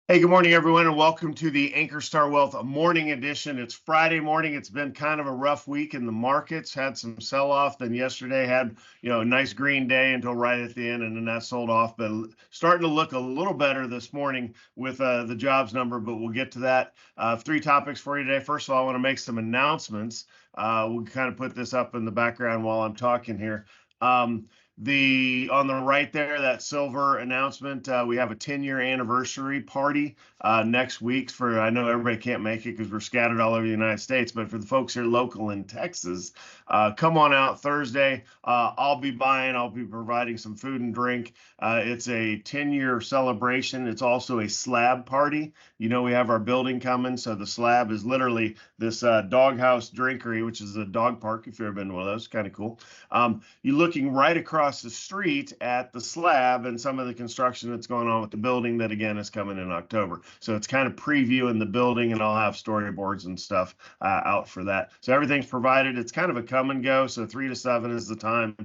Hey, good morning, everyone, and welcome to the Ankerstar Wealth Morning Edition. It's Friday morning. It's been kind of a rough week in the markets. Had some sell-off. Then yesterday had, a nice green day until right at the end, and then that sold off. But starting to look a little better this morning with the jobs number. But we'll get to that. Three topics for you today. First of all, I want to make some announcements. We'll kind of put this up in the background while I'm talking here. On the right there, that silver announcement, we have a 10-year anniversary party next week. I know everybody can't make it because we're scattered all over the United States, but for the folks here local in Texas, come on out Thursday. I'll be providing some food and drink. It's a 10-year celebration. It's also a slab party. We have our building coming, so the slab is literally this doghouse drinkery, which is a dog park, if you've ever been to one of those. Kind of cool. You're looking right across the street at the slab and some of the construction that's going on with the building that, again, is coming in October. So it's kind of previewing the building, and I'll have storyboards and stuff out for that. So everything's provided. It's kind of a come and go. So 3 to 7 is the time.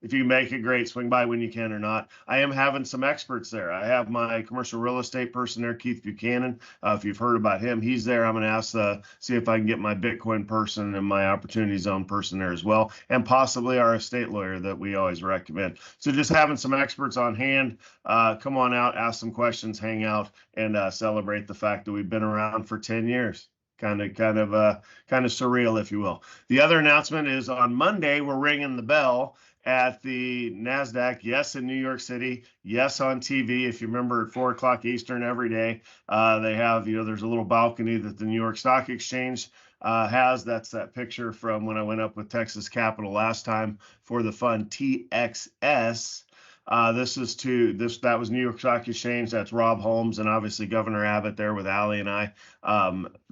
If you make it, great, swing by when you can or not. I am having some experts there. I have my commercial real estate person there, Keith Buchanan. If you've heard about him, he's there. I'm going to see if I can get my Bitcoin person and my opportunity zone person there as well, and possibly our estate lawyer that we always recommend. So just having some experts on hand. Come on out, ask some questions, hang out, and celebrate the fact that we've been around for 10 years. Kind of surreal, if you will. The other announcement is on Monday, we're ringing the bell at the NASDAQ, yes, in New York City, yes, on TV. If you remember at 4 o'clock Eastern every day, they have, there's a little balcony that the New York Stock Exchange has. That's that picture from when I went up with Texas Capital last time for the fund TXS. That was New York Stock Exchange. That's Rob Holmes and obviously Governor Abbott there with Allie and I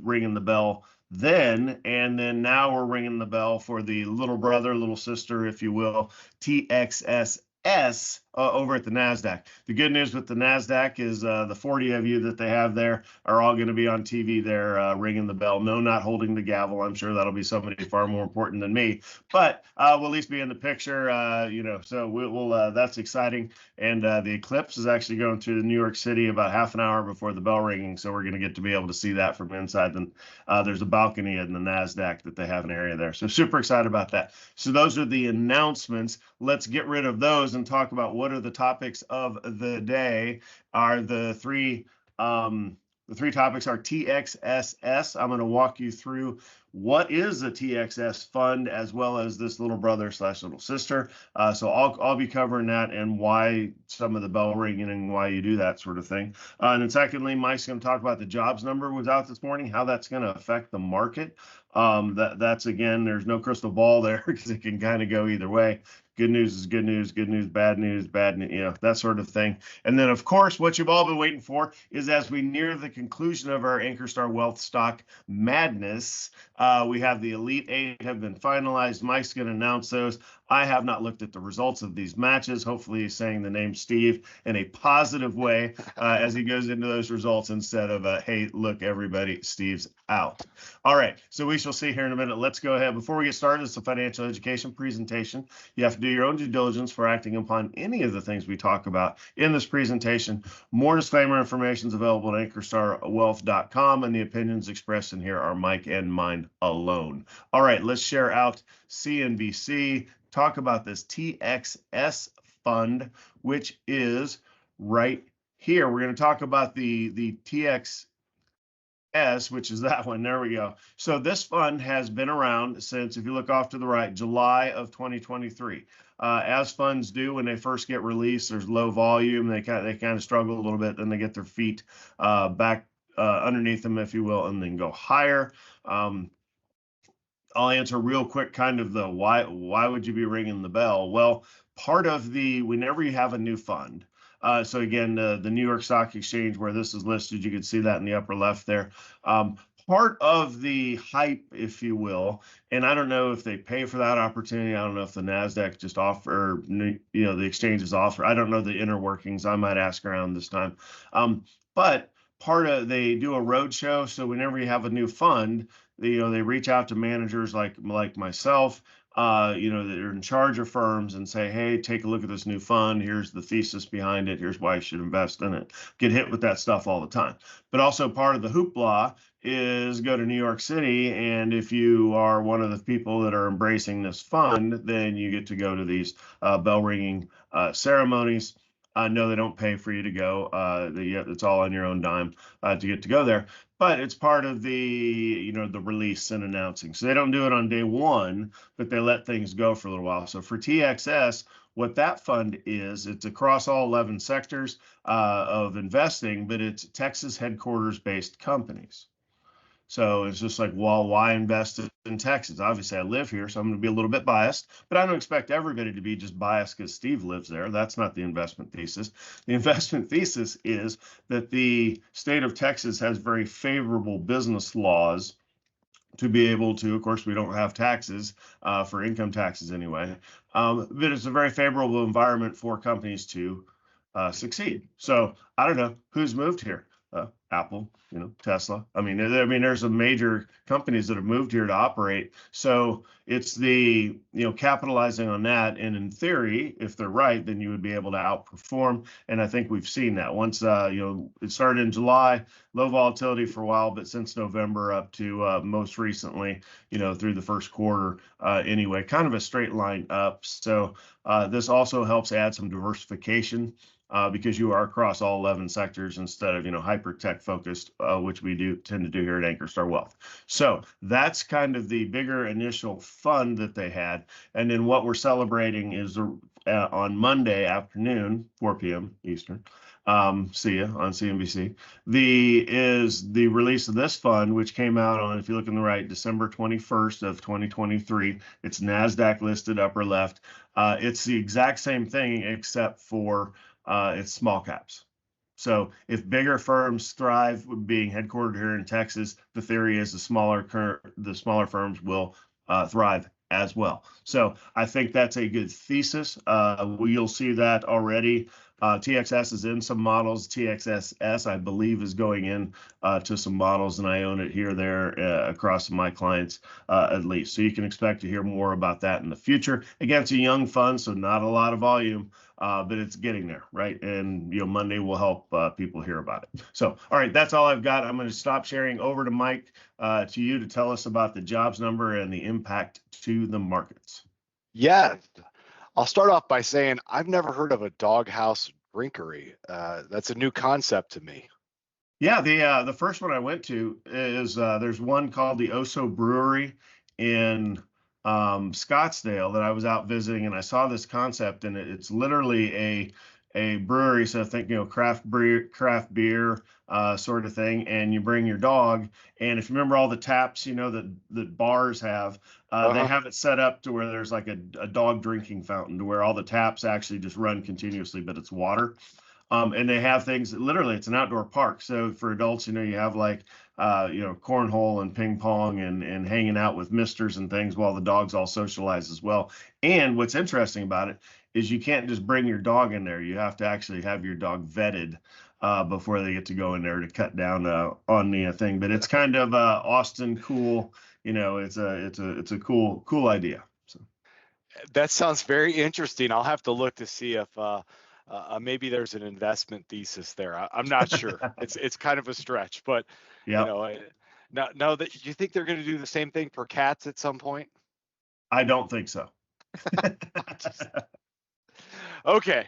ringing the bell then. And then now we're ringing the bell for the little brother, little sister, if you will, TXSS over at the NASDAQ. The good news with the NASDAQ is the 40 of you that they have there are all going to be on TV there ringing the bell. No, not holding the gavel. I'm sure that'll be somebody far more important than me, but we'll at least be in the picture, so we'll that's exciting. And the eclipse is actually going through the New York City about half an hour before the bell ringing, so we're going to get to be able to see that from inside. Then there's a balcony in the NASDAQ that they have an area there, so super excited about that. So those are the announcements. Let's get rid of those and talk about what are the topics of the day. The three topics are TXSS. I'm going to walk you through what is a TXS fund, as well as this little brother / little sister. So I'll be covering that and why some of the bell ringing and why you do that sort of thing. And then secondly, Mike's going to talk about the jobs number was out this morning, how that's going to affect the market. That's again, there's no crystal ball there because it can kind of go either way. Good news is good news, bad news, that sort of thing. And then, of course, what you've all been waiting for is, as we near the conclusion of our Ankerstar Wealth Stock Madness, we have the Elite 8 have been finalized. Mike's going to announce those. I have not looked at the results of these matches. Hopefully he's saying the name Steve in a positive way as he goes into those results, instead of, hey, look, everybody, Steve's out. All right, so we shall see here in a minute. Let's go ahead. Before we get started, it's a financial education presentation. You have to do your own due diligence for acting upon any of the things we talk about in this presentation. More disclaimer information is available at ankerstarwealth.com, and the opinions expressed in here are Mike and mine alone. All right, let's share out CNBC. Talk about this TXS fund, which is right here. We're going to talk about the TXS, which is that one. There we go. So this fund has been around since, if you look off to the right, July of 2023. As funds do when they first get released, there's low volume. They kind of struggle a little bit, then they get their feet back underneath them, if you will, and then go higher. I'll answer real quick kind of the why would you be ringing the bell? Well, part of whenever you have a new fund, so again, the New York Stock Exchange, where this is listed, you can see that in the upper left there. Part of the hype, if you will, and I don't know if they pay for that opportunity. I don't know if the NASDAQ just offer, the exchanges offer. I don't know the inner workings. I might ask around this time. But they do a roadshow. So whenever you have a new fund, they reach out to managers like myself, that are in charge of firms and say, hey, take a look at this new fund. Here's the thesis behind it. Here's why you should invest in it. Get hit with that stuff all the time. But also part of the hoopla is go to New York City. And if you are one of the people that are embracing this fund, then you get to go to these bell ringing ceremonies. No, they don't pay for you to go. It's all on your own dime to get to go there. But it's part of the release and announcing. So they don't do it on day one, but they let things go for a little while. So for TXS, what that fund is, it's across all 11 sectors of investing, but it's Texas headquarters based companies. So it's just like, well, why invest in Texas? Obviously, I live here, so I'm going to be a little bit biased, but I don't expect everybody to be just biased because Steve lives there. That's not the investment thesis. The investment thesis is that the state of Texas has very favorable business laws to be able to, of course, we don't have taxes for income taxes anyway, but it's a very favorable environment for companies to succeed. So I don't know who's moved here. Apple, Tesla. I mean, there's some major companies that have moved here to operate. So it's the, capitalizing on that. And in theory, if they're right, then you would be able to outperform. And I think we've seen that once, it started in July, low volatility for a while, but since November up to most recently, through the first quarter anyway, kind of a straight line up. So this also helps add some diversification. Because you are across all 11 sectors instead of, hyper tech focused, which we do tend to do here at Ankerstar Wealth. So that's kind of the bigger initial fund that they had. And then what we're celebrating is on Monday afternoon, 4 p.m. Eastern. See ya on CNBC. Is the release of this fund, which came out on, if you look on the right, December 21st of 2023. It's NASDAQ listed, upper left. It's the exact same thing except for it's small caps. So if bigger firms thrive, being headquartered here in Texas, the theory is the smaller firms will thrive as well. So I think that's a good thesis. You'll see that already. TXS is in some models. TXSS, I believe, is going in to some models, and I own it here, there, across my clients at least. So you can expect to hear more about that in the future. Again, it's a young fund, so not a lot of volume, but it's getting there, right? And Monday will help people hear about it. So, all right, that's all I've got. I'm going to stop sharing. Over to Mike, to you to tell us about the jobs number and the impact to the markets. Yeah. I'll start off by saying I've never heard of a doghouse drinkery. That's a new concept to me. Yeah, the first one I went to is there's one called the Oso Brewery in Scottsdale that I was out visiting, and I saw this concept, and it's literally a brewery. So think craft beer sort of thing, and you bring your dog. And if you remember all the taps that bars have, they have it set up to where there's like a dog drinking fountain to where all the taps actually just run continuously, but it's water. And they have things that literally it's an outdoor park. So for adults, you have like cornhole and ping pong and hanging out with misters and things while the dogs all socialize as well. And what's interesting about it is you can't just bring your dog in there. You have to actually have your dog vetted before they get to go in there to cut down on the thing. But it's kind of Austin cool. It's a cool idea. So that sounds very interesting. I'll have to look to see if maybe there's an investment thesis there. I'm not sure. It's kind of a stretch, but now that you think they're going to do the same thing for cats at some point? I don't think so. Okay.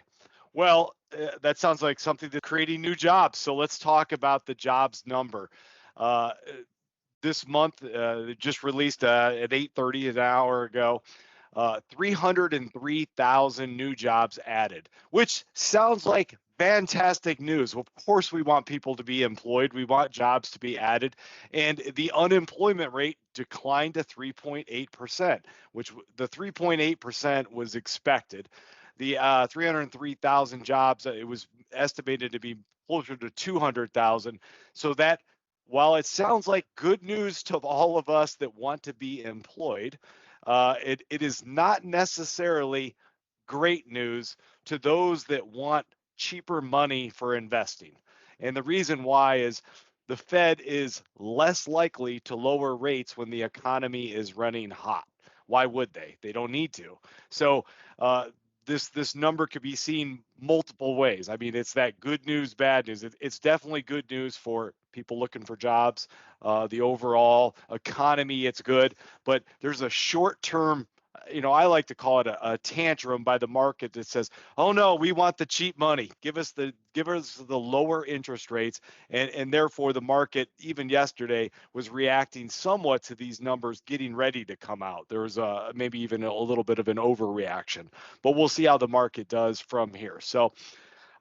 Well, that sounds like something that's creating new jobs. So let's talk about the jobs number. This month, just released at 8:30 an hour ago, 303,000 new jobs added, which sounds like fantastic news. Of course, we want people to be employed. We want jobs to be added. And the unemployment rate declined to 3.8%, which the 3.8% was expected. The 303,000 jobs, it was estimated to be closer to 200,000. So that, while it sounds like good news to all of us that want to be employed, it is not necessarily great news to those that want cheaper money for investing. And the reason why is the Fed is less likely to lower rates when the economy is running hot. Why would they? They don't need to. So this number could be seen multiple ways. I mean, it's that good news, bad news. It's definitely good news for people looking for jobs. The overall economy, it's good, but there's a short-term, I like to call it a tantrum by the market that says, "Oh no, we want the cheap money. Give us the lower interest rates," and therefore the market, even yesterday, was reacting somewhat to these numbers getting ready to come out. There was maybe even a little bit of an overreaction, but we'll see how the market does from here. So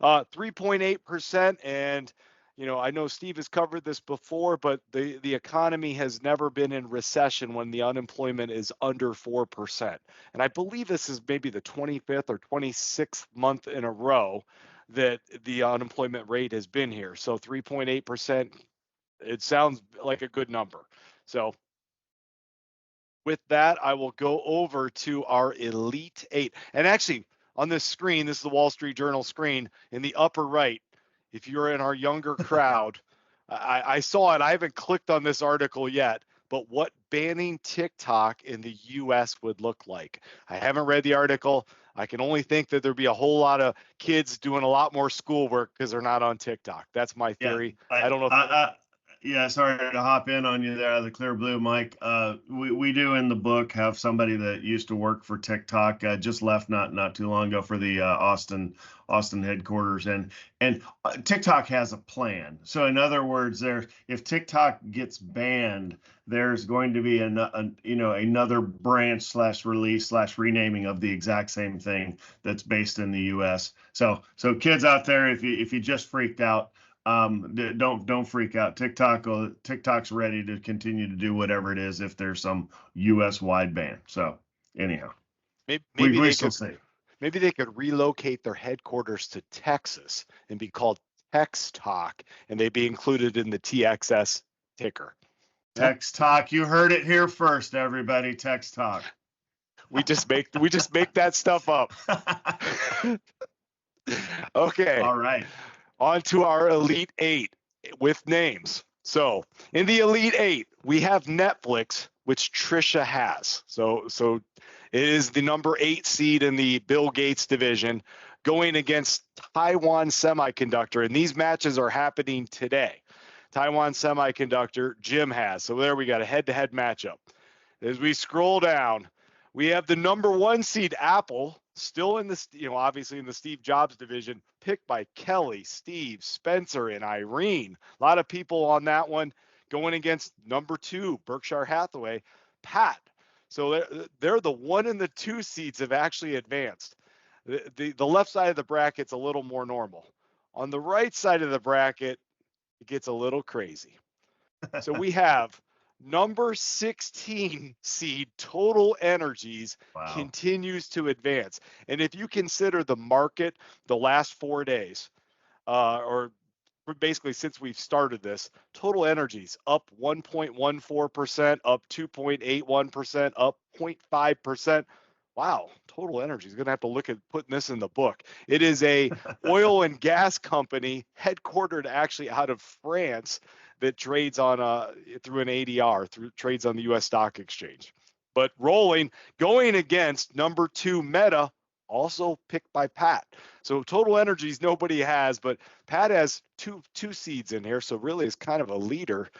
3.8%, and I know Steve has covered this before, but the economy has never been in recession when the unemployment is under 4%. And I believe this is maybe the 25th or 26th month in a row that the unemployment rate has been here. So 3.8%, it sounds like a good number. So with that, I will go over to our Elite Eight. And actually, on this screen, this is the Wall Street Journal screen, in the upper right, if you're in our younger crowd, I saw it. I haven't clicked on this article yet, but what banning TikTok in the US would look like. I haven't read the article. I can only think that there'd be a whole lot of kids doing a lot more schoolwork because they're not on TikTok. That's my theory. Yeah, I don't know if yeah, sorry to hop in on you there out of the clear blue, Mike. We do in the book have somebody that used to work for TikTok, just left not too long ago for the Austin headquarters, and TikTok has a plan. So in other words, if TikTok gets banned, there's going to be another branch slash release slash renaming of the exact same thing that's based in the U.S. So kids out there, if you just freaked out, don't freak out. TikTok's ready to continue to do whatever it is if there's some U.S. wide ban. So anyhow, maybe we they still could see. maybe they could relocate their headquarters to Texas and be called Tex Talk, and they'd be included in the TXS ticker. Text Talk, you heard it here first, everybody. Text Talk. We just make that stuff up. Okay. All right. On to our Elite Eight with names. So in the Elite Eight, we have Netflix, which Trisha has. So it is the number 8 seed in the Bill Gates division, going against Taiwan Semiconductor. And these matches are happening today. Taiwan Semiconductor, Jim has. So there we got a head-to-head matchup. As we scroll down, we have the number 1 seed, Apple, still in the, obviously in the Steve Jobs division, picked by Kelly, Steve, Spencer, and Irene. A lot of people on that one, going against number 2, Berkshire Hathaway, Pat. So they're the 1 and the 2 seeds have actually advanced. The left side of the bracket's a little more normal. On the right side of the bracket, it gets a little crazy. So we have number 16 seed Total Energies. Wow. Continues to advance. And if you consider the market the last 4 days, or basically since we've started this, Total Energies up 1.14%, up 2.81%, up 0.5%. Wow, Total Energy is going to have to look at putting this in the book. It is a oil and gas company headquartered actually out of France that trades on through an ADR, trades on the U.S. stock exchange. But going against number 2 Meta, also picked by Pat. So Total Energies nobody has, but Pat has two seeds in here, so really is kind of a leader.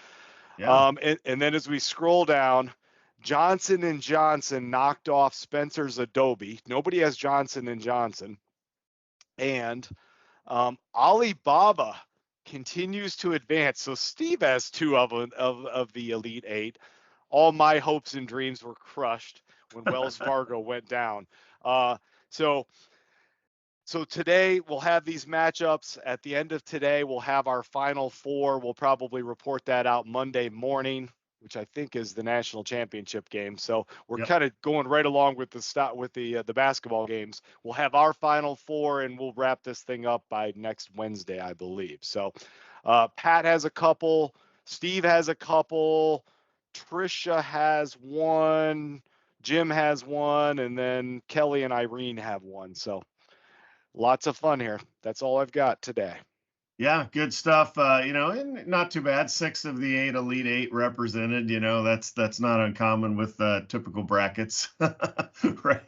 Yeah. And then as we scroll down, Johnson & Johnson knocked off Spencer's Adobe. Nobody has Johnson & Johnson. And Alibaba continues to advance. So Steve has 2 of the Elite 8. All my hopes and dreams were crushed when Wells Fargo went down. So today we'll have these matchups. At the end of today, we'll have our final 4. We'll probably report that out Monday morning, which I think is the national championship game. So we're kind of going right along with the basketball games. We'll have our final 4, and we'll wrap this thing up by next Wednesday, I believe. So Pat has a couple, Steve has a couple, Trisha has 1, Jim has 1, and then Kelly and Irene have 1. So lots of fun here. That's all I've got today. Yeah, good stuff. And not too bad. 6 of the 8 Elite Eight represented. That's not uncommon with typical brackets, right?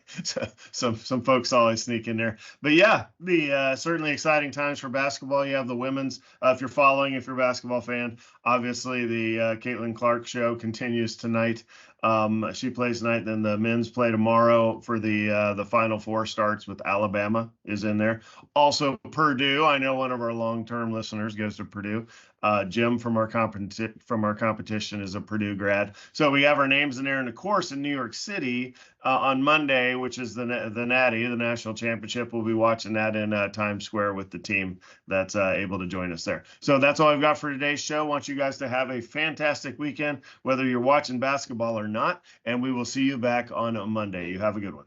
So, some folks always sneak in there. But yeah, the certainly exciting times for basketball. You have the women's. If you're a basketball fan, obviously the Caitlin Clark show continues tonight. She plays tonight. Then the men's play tomorrow for the Final Four starts with Alabama is in there. Also, Purdue. I know one of our long-term listeners goes to Purdue. Jim from our competition is a Purdue grad. So we have our names in there. And of course, in New York City on Monday, which is the Natty, the national championship, we'll be watching that in Times Square with the team that's able to join us there. So that's all I've got for today's show. I want you guys to have a fantastic weekend, whether you're watching basketball or not. And we will see you back on Monday. You have a good one.